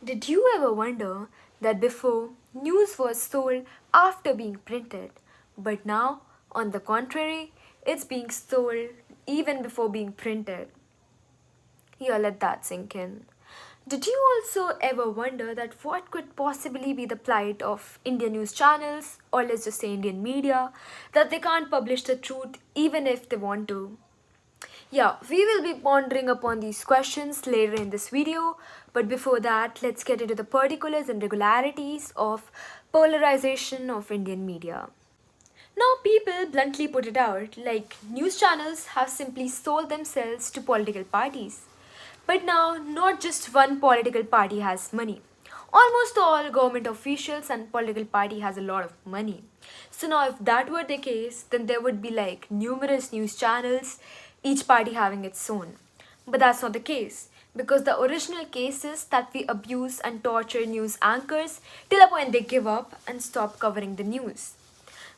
Did you ever wonder that before news was sold after being printed, but now, on the contrary, it's being sold even before being printed? Here, let that sink in. Did you also ever wonder that what could possibly be the plight of Indian news channels, or let's just say Indian media, that they can't publish the truth even if they want to? Yeah, we will be pondering upon these questions later in this video, but before that, let's get into the particulars and regularities of polarization of Indian media. Now, people bluntly put it out like news channels have simply sold themselves to political parties. But now, not just one political party has money. Almost all government officials and political party has a lot of money. So now if that were the case, then there would be like numerous news channels, each party having its own. But that's not the case because the original case is that we abuse and torture news anchors till a point they give up and stop covering the news.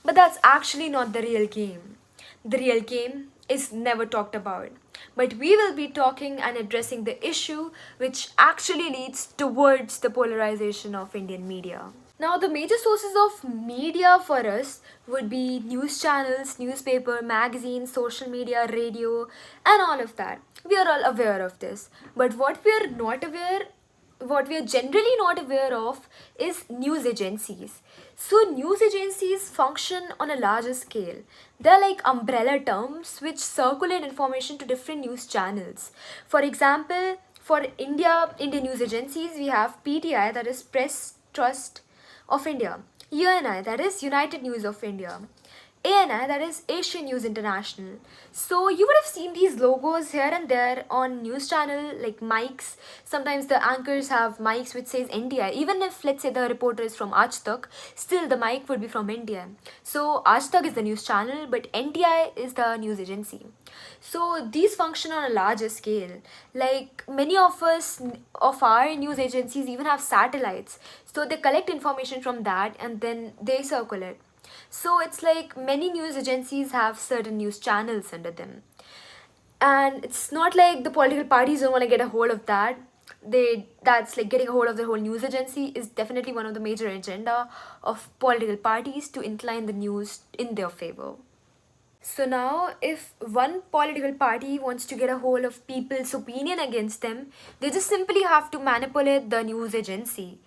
But that's actually not the real game. The real game is never talked about. But we will be talking and addressing the issue which actually leads towards the polarization of Indian media. Now, the major sources of media for us would be news channels, newspaper, magazines, social media, radio, and all of that. We are all aware of this. But what we are generally not aware of is news agencies. So, news agencies function on a larger scale. They're like umbrella terms which circulate information to different news channels. For example, for Indian news agencies, we have PTI, that is Press Trust of India, UNI, that is United News of India, ANI, that is Asian News International. So you would have seen these logos here and there on news channel like mics. Sometimes the anchors have mics which says India. Even if let's say the reporter is from Aaj Tak, still the mic would be from India. So Aaj Tak is the news channel, but NTI is the news agency. So these function on a larger scale. Like many of us of our news agencies even have satellites. So they collect information from that and then they circulate. So it's like many news agencies have certain news channels under them. And it's not like the political parties don't want to get a hold of that. That's like getting a hold of the whole news agency is definitely one of the major agenda of political parties to incline the news in their favor. So now, if one political party wants to get a hold of people's opinion against them, they just simply have to manipulate the news agency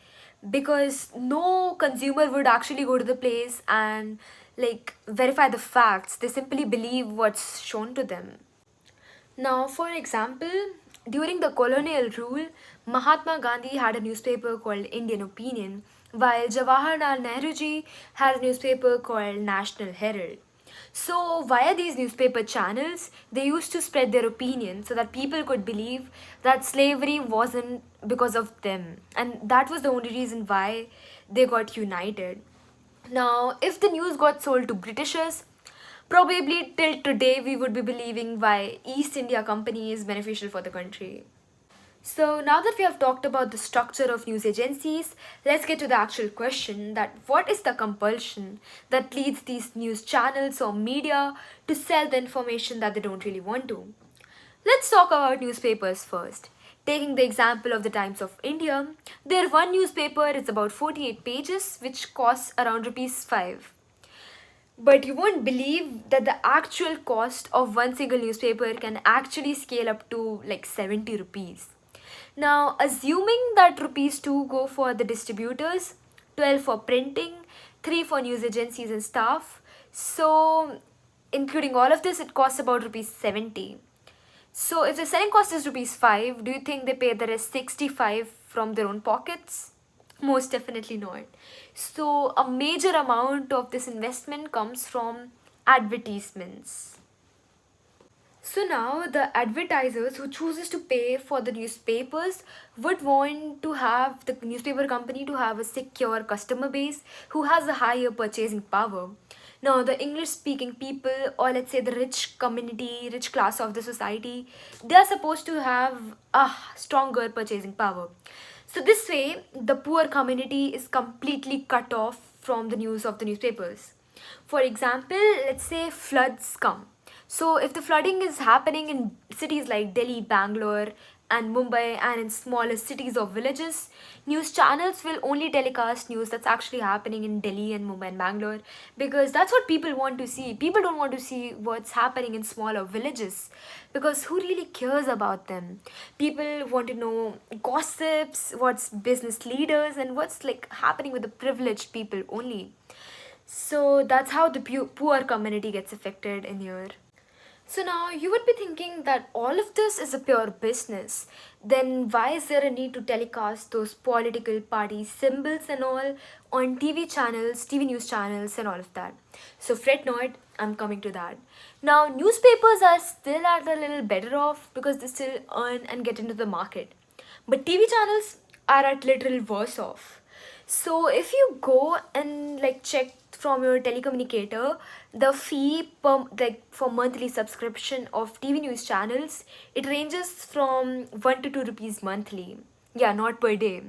because no consumer would actually go to the place and like verify the facts. They simply believe what's shown to them. Now, for example, during the colonial rule, Mahatma Gandhi had a newspaper called Indian Opinion, while Jawaharlal Nehruji had a newspaper called National Herald. So, via these newspaper channels, they used to spread their opinion so that people could believe that slavery wasn't because of them, and that was the only reason why they got united. Now, if the news got sold to Britishers, probably till today we would be believing why East India Company is beneficial for the country. So now that we have talked about the structure of news agencies, let's get to the actual question that what is the compulsion that leads these news channels or media to sell the information that they don't really want to? Let's talk about newspapers first. Taking the example of the Times of India, their one newspaper is about 48 pages which costs around rupees 5. But you won't believe that the actual cost of one single newspaper can actually scale up to like 70 rupees. Now, assuming that rupees 2 go for the distributors, 12 for printing, 3 for news agencies and staff. So, including all of this, it costs about rupees 70. So, if the selling cost is rupees 5, do you think they pay the rest 65 from their own pockets? Most definitely not. So, a major amount of this investment comes from advertisements. So now the advertisers who chooses to pay for the newspapers would want to have the newspaper company to have a secure customer base who has a higher purchasing power. Now the English speaking people, or let's say the rich community, rich class of the society, they are supposed to have a stronger purchasing power. So this way the poor community is completely cut off from the news of the newspapers. For example, let's say floods come. So, if the flooding is happening in cities like Delhi, Bangalore, and Mumbai and in smaller cities or villages, news channels will only telecast news that's actually happening in Delhi and Mumbai and Bangalore, because that's what people want to see. People don't want to see what's happening in smaller villages, because who really cares about them? People want to know gossips, what's business leaders, and what's like happening with the privileged people only. So that's how the poor community gets affected in here. So now you would be thinking that all of this is a pure business. Then why is there a need to telecast those political party symbols and all on TV channels, TV news channels and all of that? So fret not, I'm coming to that. Now newspapers are still at a little better off because they still earn and get into the market. But TV channels are at little worse off. So if you go and like check from your telecommunicator, the fee per like for monthly subscription of TV news channels, it ranges from 1 to 2 rupees monthly. Yeah, not per day,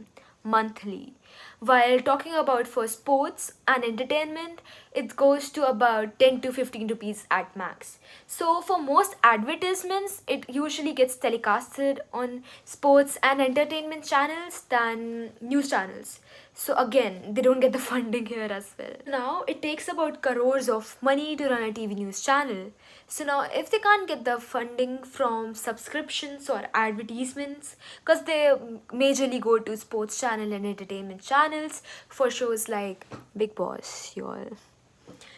monthly. While talking about for sports and entertainment, it goes to about 10 to 15 rupees at max. So for most advertisements, it usually gets telecasted on sports and entertainment channels than news channels. So again, they don't get the funding here as well. Now it takes about crores of money to run a TV news channel. So now if they can't get the funding from subscriptions or advertisements, because they majorly go to sports channel and entertainment channels for shows like Big Boss, y'all.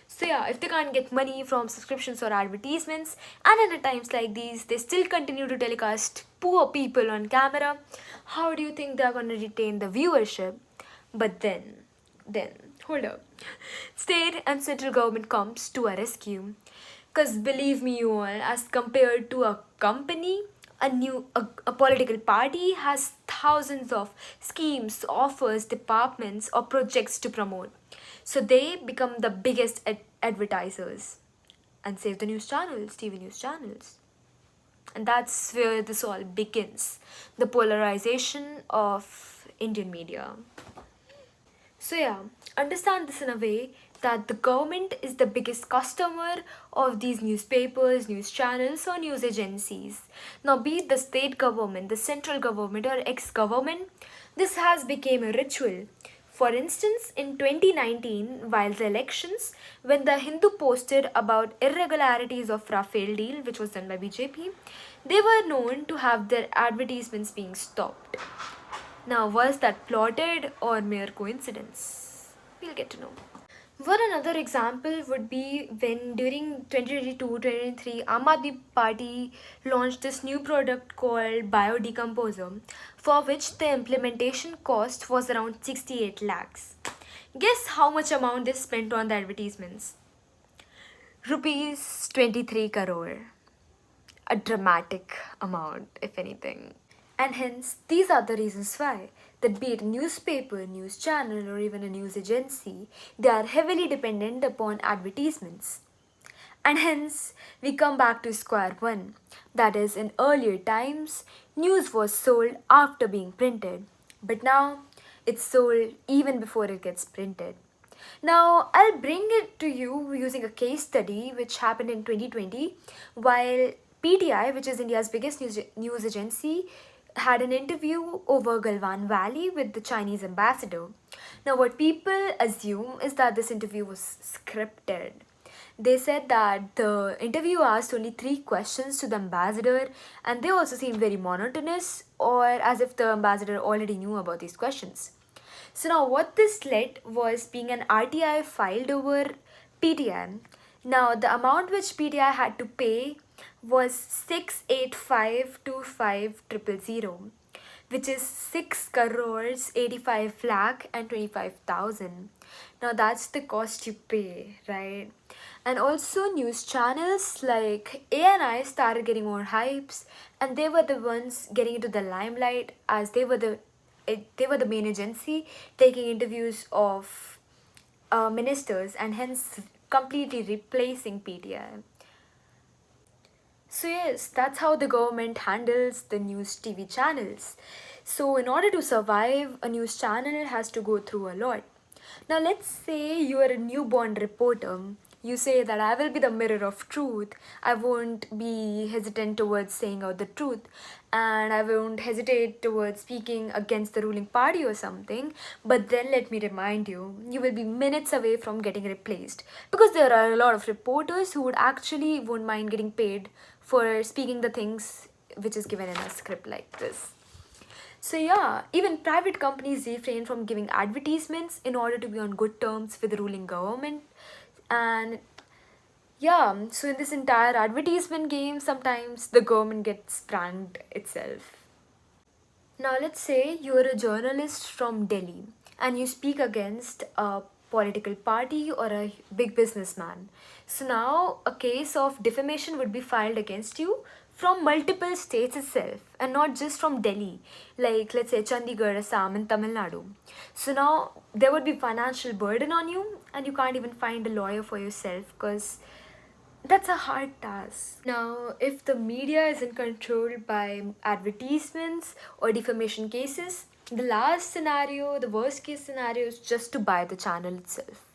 So yeah, if they can't get money from subscriptions or advertisements, and at times like these, they still continue to telecast poor people on camera, how do you think they're gonna retain the viewership? But then, hold up. State and central government comes to a rescue. Cause believe me you all, as compared to a company, a political party has thousands of schemes, offers, departments, or projects to promote. So they become the biggest advertisers and save the news channels, TV news channels. And that's where this all begins, the polarization of Indian media. So, yeah, understand this in a way that the government is the biggest customer of these newspapers, news channels, or news agencies. Now, be it the state government, the central government, or ex government, this has become a ritual. For instance, in 2019, while the elections, when the Hindu posted about irregularities of Rafale deal, which was done by BJP, they were known to have their advertisements being stopped. Now, was that plotted or mere coincidence? We'll get to know. One another example would be when during 2022-2023, Aam Aadmi Party launched this new product called Biodecomposer, for which the implementation cost was around 68 lakhs. Guess how much amount they spent on the advertisements? Rupees 23 crore. A dramatic amount, if anything. And hence, these are the reasons why that be it a newspaper, news channel, or even a news agency, they are heavily dependent upon advertisements. And hence, we come back to square one. That is, in earlier times, news was sold after being printed. But now, it's sold even before it gets printed. Now, I'll bring it to you using a case study which happened in 2020 while PTI, which is India's biggest news agency, had an interview over Galwan Valley with the Chinese ambassador. Now, what people assume is that this interview was scripted. They said that the interview asked only 3 questions to the ambassador, and they also seemed very monotonous or as if the ambassador already knew about these questions. So, now what this led was being an RTI filed over PTI. Now, the amount which PTI had to pay was 68525,000, which is 6 crores 85 lakh and 25,000. Now that's the cost you pay, right? And also news channels like ANI started getting more hypes, and they were the ones getting into the limelight as they were the main agency taking interviews of ministers and hence completely replacing PTI. So yes, that's how the government handles the news TV channels. So in order to survive, a news channel has to go through a lot. Now let's say you are a newborn reporter You say that I will be the mirror of truth. I won't be hesitant towards saying out the truth, and I won't hesitate towards speaking against the ruling party or something. But then let me remind you, you will be minutes away from getting replaced, because there are a lot of reporters who would actually won't mind getting paid for speaking the things which is given in a script like this. So yeah, even private companies refrain from giving advertisements in order to be on good terms with the ruling government. And yeah, so in this entire advertisement game, sometimes the government gets pranked itself. Now, let's say you're a journalist from Delhi and you speak against a political party or a big businessman. So, now a case of defamation would be filed against you from multiple states itself and not just from Delhi, like let's say Chandigarh, Assam, and Tamil Nadu. So, now there would be financial burden on you, and you can't even find a lawyer for yourself because that's a hard task. Now, if the media isn't controlled by advertisements or defamation cases, the last scenario, the worst case scenario, is just to buy the channel itself.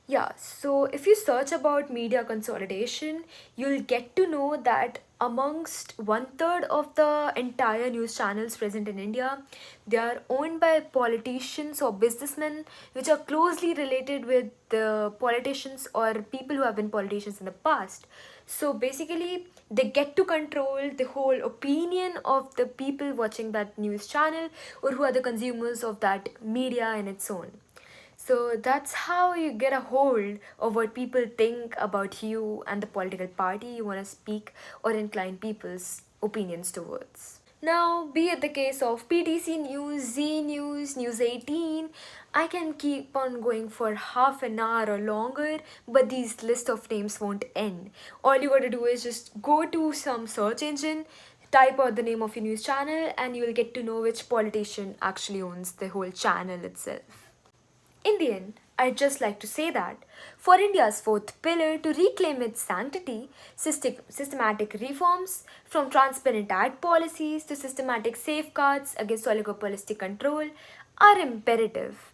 Yeah, so if you search about media consolidation, you'll get to know that amongst one third of the entire news channels present in India, they are owned by politicians or businessmen which are closely related with the politicians or people who have been politicians in the past. So basically, they get to control the whole opinion of the people watching that news channel or who are the consumers of that media in its own. So that's how you get a hold of what people think about you and the political party you want to speak or incline people's opinions towards. Now, be it the case of PTC News, Z News, News 18, I can keep on going for half an hour or longer, but these list of names won't end. All you gotta do is just go to some search engine, type out the name of your news channel, and you'll get to know which politician actually owns the whole channel itself. In the end, I'd just like to say that for India's fourth pillar to reclaim its sanctity, systematic reforms, from transparent ad policies to systematic safeguards against oligopolistic control, are imperative.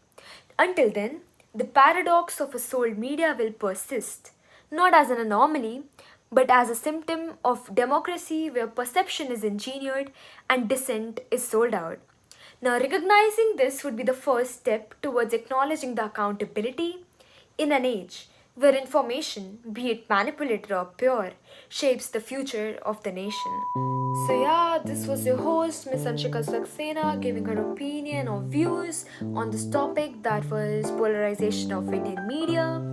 Until then, the paradox of a sold media will persist, not as an anomaly, but as a symptom of democracy where perception is engineered and dissent is sold out. Now, recognizing this would be the first step towards acknowledging the accountability in an age where information, be it manipulated or pure, shapes the future of the nation. So, yeah, this was your host, Miss Anshika Saxena, giving her opinion or views on this topic that was polarization of Indian media.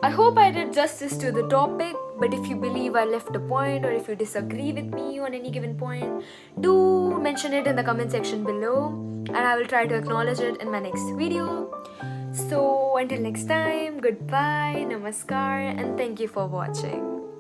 I hope I did justice to the topic, but if you believe I left a point or if you disagree with me on any given point, do mention it in the comment section below and I will try to acknowledge it in my next video. So until next time, goodbye, namaskar, and thank you for watching.